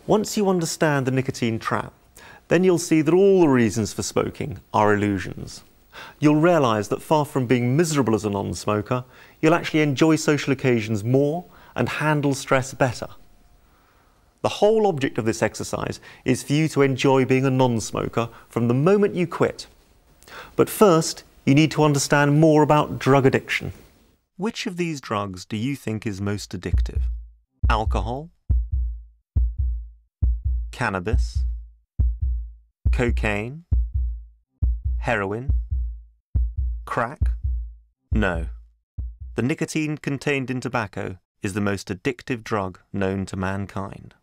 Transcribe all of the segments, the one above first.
Once you understand the nicotine trap, then you'll see that all the reasons for smoking are illusions. You'll realise that far from being miserable as a non-smoker, you'll actually enjoy social occasions more and handle stress better. The whole object of this exercise is for you to enjoy being a non-smoker from the moment you quit. But first, you need to understand more about drug addiction. Which of these drugs do you think is most addictive? Alcohol? Cannabis? Cocaine? Heroin? Crack? No. The nicotine contained in tobacco is the most addictive drug known to mankind.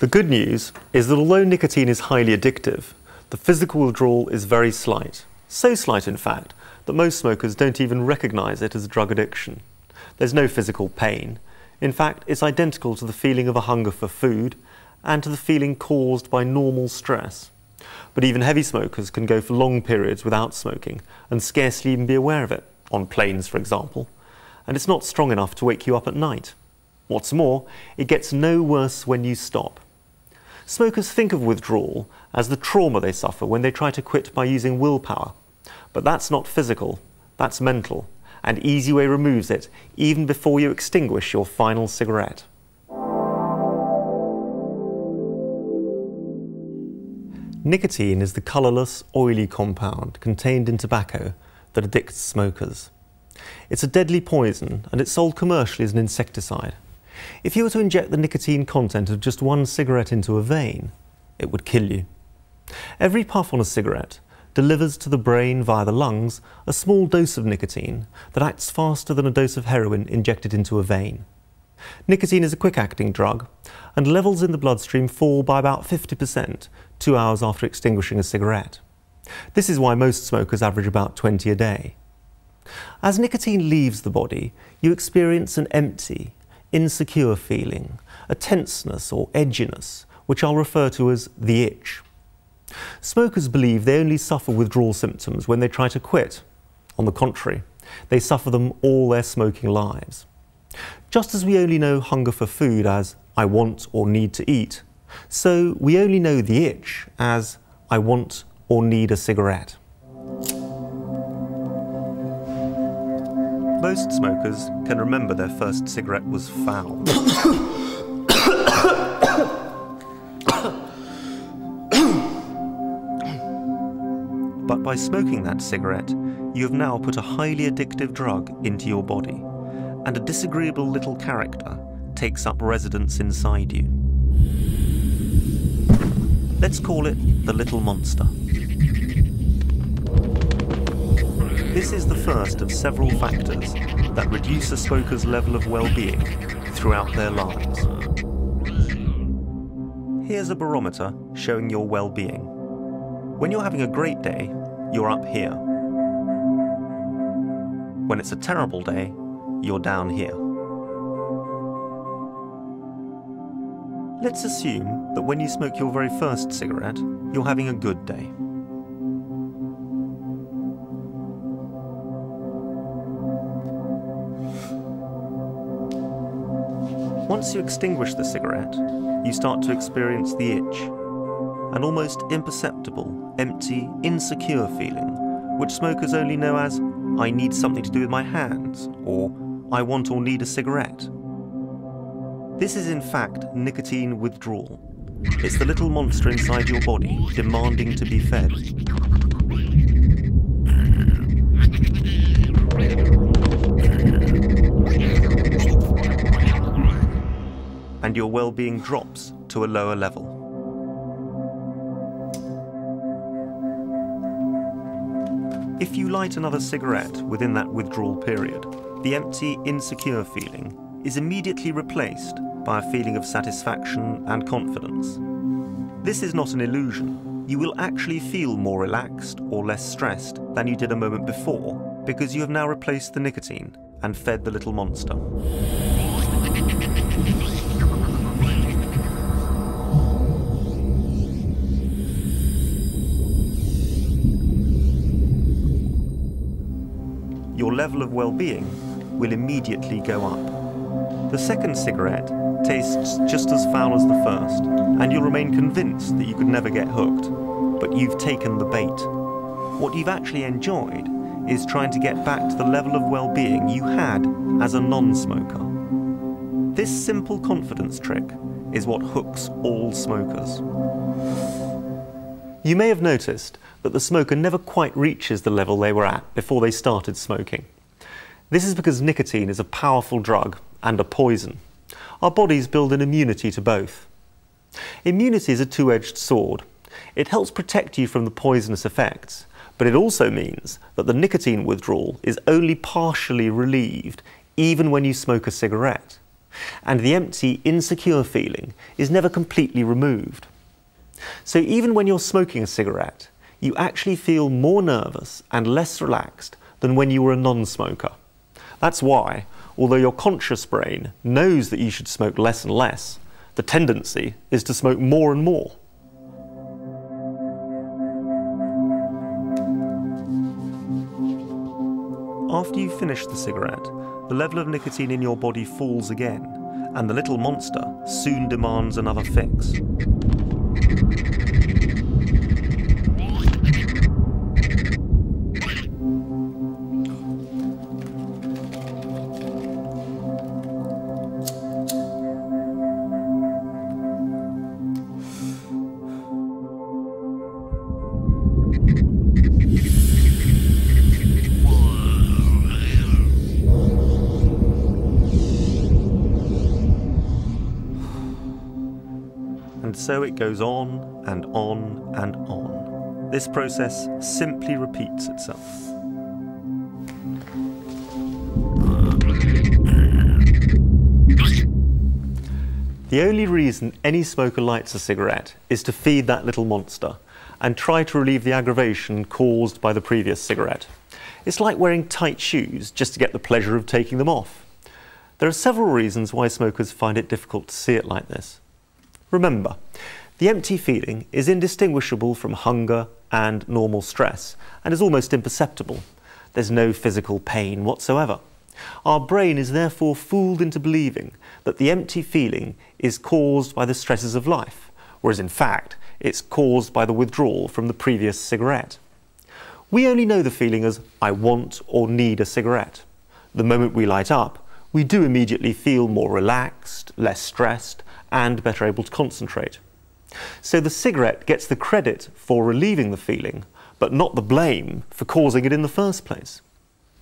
The good news is that although nicotine is highly addictive, the physical withdrawal is very slight. So slight, in fact, that most smokers don't even recognise it as drug addiction. There's no physical pain. In fact, it's identical to the feeling of a hunger for food and to the feeling caused by normal stress. But even heavy smokers can go for long periods without smoking and scarcely even be aware of it, on planes for example, and it's not strong enough to wake you up at night. What's more, it gets no worse when you stop. Smokers think of withdrawal as the trauma they suffer when they try to quit by using willpower. But that's not physical, that's mental, and Easy Way removes it even before you extinguish your final cigarette. Nicotine is the colourless, oily compound contained in tobacco that addicts smokers. It's a deadly poison and it's sold commercially as an insecticide. If you were to inject the nicotine content of just one cigarette into a vein, it would kill you. Every puff on a cigarette delivers to the brain via the lungs a small dose of nicotine that acts faster than a dose of heroin injected into a vein. Nicotine is a quick-acting drug, and levels in the bloodstream fall by about 50% 2 hours after extinguishing a cigarette. This is why most smokers average about 20 a day. As nicotine leaves the body, you experience an empty, insecure feeling, a tenseness or edginess, which I'll refer to as the itch. Smokers believe they only suffer withdrawal symptoms when they try to quit. On the contrary, they suffer them all their smoking lives. Just as we only know hunger for food as I want or need to eat, so we only know the itch as I want or need a cigarette. Most smokers can remember their first cigarette was foul. But by smoking that cigarette, you have now put a highly addictive drug into your body, and a disagreeable little character takes up residence inside you. Let's call it the little monster. This is the first of several factors that reduce a smoker's level of well-being throughout their lives. Here's a barometer showing your well-being. When you're having a great day, you're up here. When it's a terrible day, you're down here. Let's assume that when you smoke your very first cigarette, you're having a good day. Once you extinguish the cigarette, you start to experience the itch, an almost imperceptible, empty, insecure feeling, which smokers only know as, I need something to do with my hands, or I want or need a cigarette. This is in fact nicotine withdrawal. It's the little monster inside your body demanding to be fed. And your well-being drops to a lower level. If you light another cigarette within that withdrawal period, the empty, insecure feeling is immediately replaced by a feeling of satisfaction and confidence. This is not an illusion. You will actually feel more relaxed or less stressed than you did a moment before, because you have now replaced the nicotine and fed the little monster. Your level of well-being will immediately go up. The second cigarette tastes just as foul as the first, and you'll remain convinced that you could never get hooked. But you've taken the bait. What you've actually enjoyed is trying to get back to the level of well-being you had as a non-smoker. This simple confidence trick is what hooks all smokers. You may have noticed that the smoker never quite reaches the level they were at before they started smoking. This is because nicotine is a powerful drug and a poison. Our bodies build an immunity to both. Immunity is a two-edged sword. It helps protect you from the poisonous effects, but it also means that the nicotine withdrawal is only partially relieved even when you smoke a cigarette. And the empty, insecure feeling is never completely removed. So even when you're smoking a cigarette, you actually feel more nervous and less relaxed than when you were a non-smoker. That's why, although your conscious brain knows that you should smoke less and less, the tendency is to smoke more and more. After you finish the cigarette, the level of nicotine in your body falls again, and the little monster soon demands another fix. And so it goes on and on and on. This process simply repeats itself. The only reason any smoker lights a cigarette is to feed that little monster and try to relieve the aggravation caused by the previous cigarette. It's like wearing tight shoes just to get the pleasure of taking them off. There are several reasons why smokers find it difficult to see it like this. Remember, the empty feeling is indistinguishable from hunger and normal stress and is almost imperceptible. There's no physical pain whatsoever. Our brain is therefore fooled into believing that the empty feeling is caused by the stresses of life, whereas in fact it's caused by the withdrawal from the previous cigarette. We only know the feeling as I want or need a cigarette. The moment we light up, we do immediately feel more relaxed, less stressed, and better able to concentrate. So the cigarette gets the credit for relieving the feeling, but not the blame for causing it in the first place.